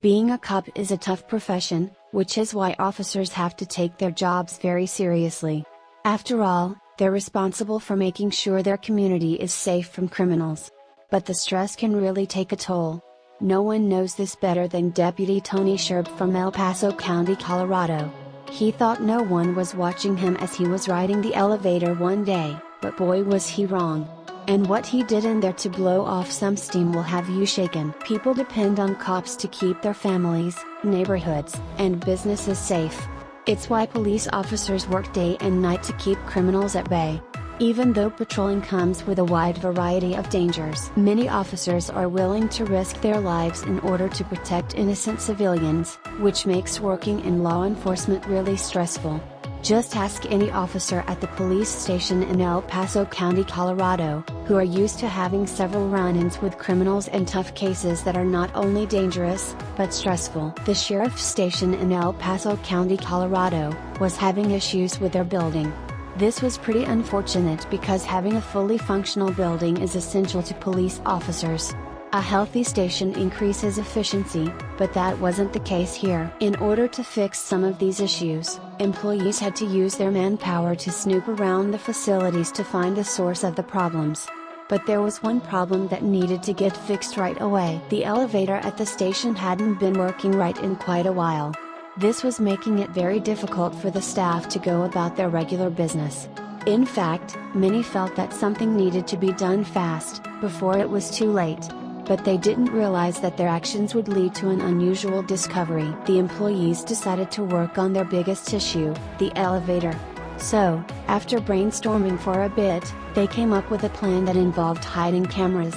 Being a cop is a tough profession, which is why officers have to take their jobs very seriously. After all, they're responsible for making sure their community is safe from criminals. But the stress can really take a toll. No one knows this better than Deputy Tony Sherb from El Paso County, Colorado. He thought no one was watching him as he was riding the elevator one day, but boy was he wrong. And what he did in there to blow off some steam will have you shaken. People depend on cops to keep their families, neighborhoods, and businesses safe. It's why police officers work day and night to keep criminals at bay. Even though patrolling comes with a wide variety of dangers, many officers are willing to risk their lives in order to protect innocent civilians, which makes working in law enforcement really stressful. Just ask any officer at the police station in El Paso County, Colorado, who are used to having several run-ins with criminals and tough cases that are not only dangerous, but stressful. The sheriff's station in El Paso County, Colorado, was having issues with their building. This was pretty unfortunate because having a fully functional building is essential to police officers. A healthy station increases efficiency, but that wasn't the case here. In order to fix some of these issues, employees had to use their manpower to snoop around the facilities to find the source of the problems. But there was one problem that needed to get fixed right away. The elevator at the station hadn't been working right in quite a while. This was making it very difficult for the staff to go about their regular business. In fact, many felt that something needed to be done fast, before it was too late. But they didn't realize that their actions would lead to an unusual discovery. The employees decided to work on their biggest issue, the elevator. So, after brainstorming for a bit, they came up with a plan that involved hiding cameras.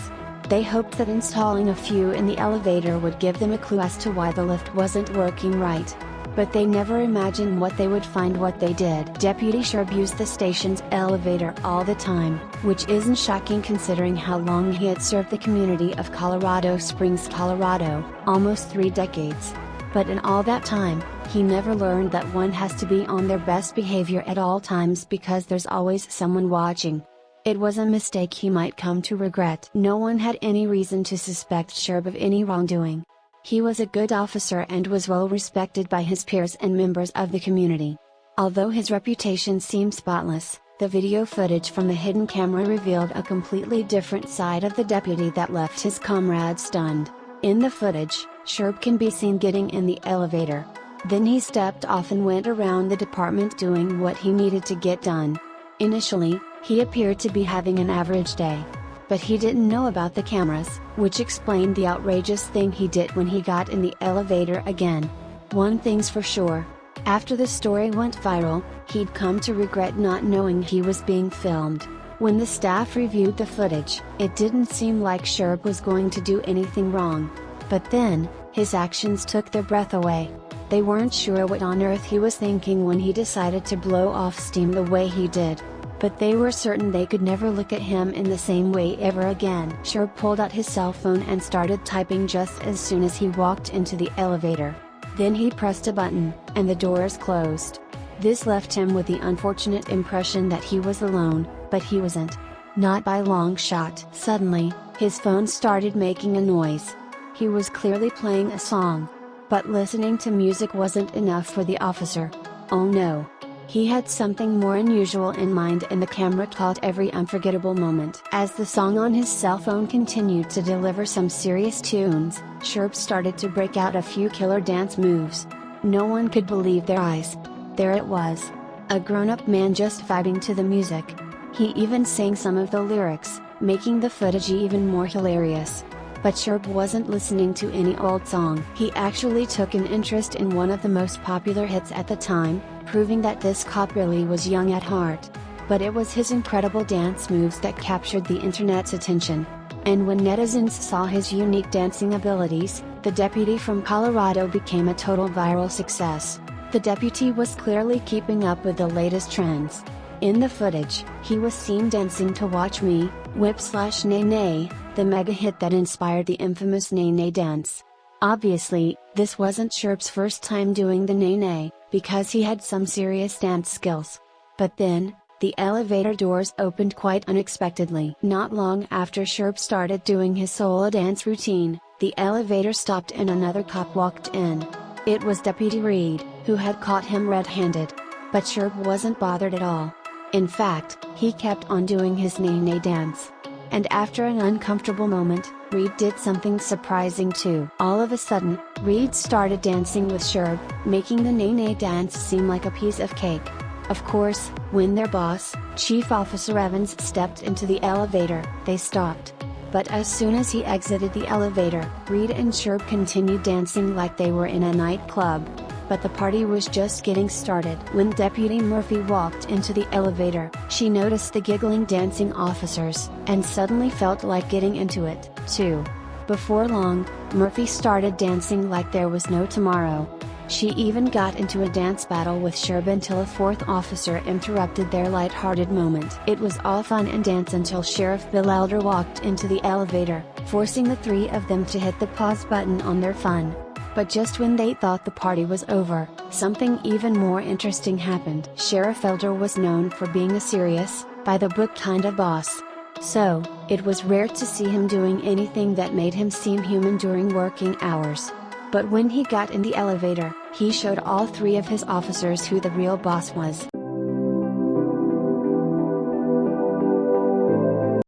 They hoped that installing a few in the elevator would give them a clue as to why the lift wasn't working right. But they never imagined what they would find what they did. Deputy Sherb used the station's elevator all the time, which isn't shocking considering how long he had served the community of Colorado Springs, Colorado, almost 3 decades. But in all that time, he never learned that one has to be on their best behavior at all times because there's always someone watching. It was a mistake he might come to regret. No one had any reason to suspect Sherb of any wrongdoing. He was a good officer and was well respected by his peers and members of the community. Although his reputation seemed spotless, the video footage from the hidden camera revealed a completely different side of the deputy that left his comrades stunned. In the footage, Sherb can be seen getting in the elevator. Then he stepped off and went around the department doing what he needed to get done. Initially, he appeared to be having an average day. But he didn't know about the cameras, which explained the outrageous thing he did when he got in the elevator again. One thing's for sure. After the story went viral, he'd come to regret not knowing he was being filmed. When the staff reviewed the footage, it didn't seem like Sherb was going to do anything wrong. But then, his actions took their breath away. They weren't sure what on earth he was thinking when he decided to blow off steam the way he did. But they were certain they could never look at him in the same way ever again. Sherb pulled out his cell phone and started typing just as soon as he walked into the elevator. Then he pressed a button, and the doors closed. This left him with the unfortunate impression that he was alone, but he wasn't. Not by long shot. Suddenly, his phone started making a noise. He was clearly playing a song. But listening to music wasn't enough for the officer. Oh no. He had something more unusual in mind, and the camera caught every unforgettable moment. As the song on his cell phone continued to deliver some serious tunes, Sherb started to break out a few killer dance moves. No one could believe their eyes. There it was. A grown-up man just vibing to the music. He even sang some of the lyrics, making the footage even more hilarious. But Sherb wasn't listening to any old song. He actually took an interest in one of the most popular hits at the time, proving that this cop really was young at heart. But it was his incredible dance moves that captured the internet's attention. And when netizens saw his unique dancing abilities, the deputy from Colorado became a total viral success. The deputy was clearly keeping up with the latest trends. In the footage, he was seen dancing to Watch Me, Whip/Nay Nay, the mega hit that inspired the infamous Nay Nay dance. Obviously, this wasn't Sherb's first time doing the Nay Nay, because he had some serious dance skills. But then, the elevator doors opened quite unexpectedly. Not long after Sherb started doing his solo dance routine, The elevator stopped and another cop walked in. It was Deputy Reed, who had caught him red-handed. But Sherb wasn't bothered at all. In fact, he kept on doing his nay-nay dance. And after an uncomfortable moment, Reed did something surprising too. All of a sudden, Reed started dancing with Sherb, making the nay-nay dance seem like a piece of cake. Of course, when their boss, Chief Officer Evans, stepped into the elevator, they stopped. But as soon as he exited the elevator, Reed and Sherb continued dancing like they were in a nightclub. But the party was just getting started. When Deputy Murphy walked into the elevator, she noticed the giggling dancing officers, and suddenly felt like getting into it, too. Before long, Murphy started dancing like there was no tomorrow. She even got into a dance battle with Sherb until a fourth officer interrupted their light-hearted moment. It was all fun and dance until Sheriff Bill Elder walked into the elevator, forcing the three of them to hit the pause button on their fun. But just when they thought the party was over, something even more interesting happened. Sheriff Elder was known for being a serious, by-the-book kind of boss. So, it was rare to see him doing anything that made him seem human during working hours. But when he got in the elevator, he showed all three of his officers who the real boss was.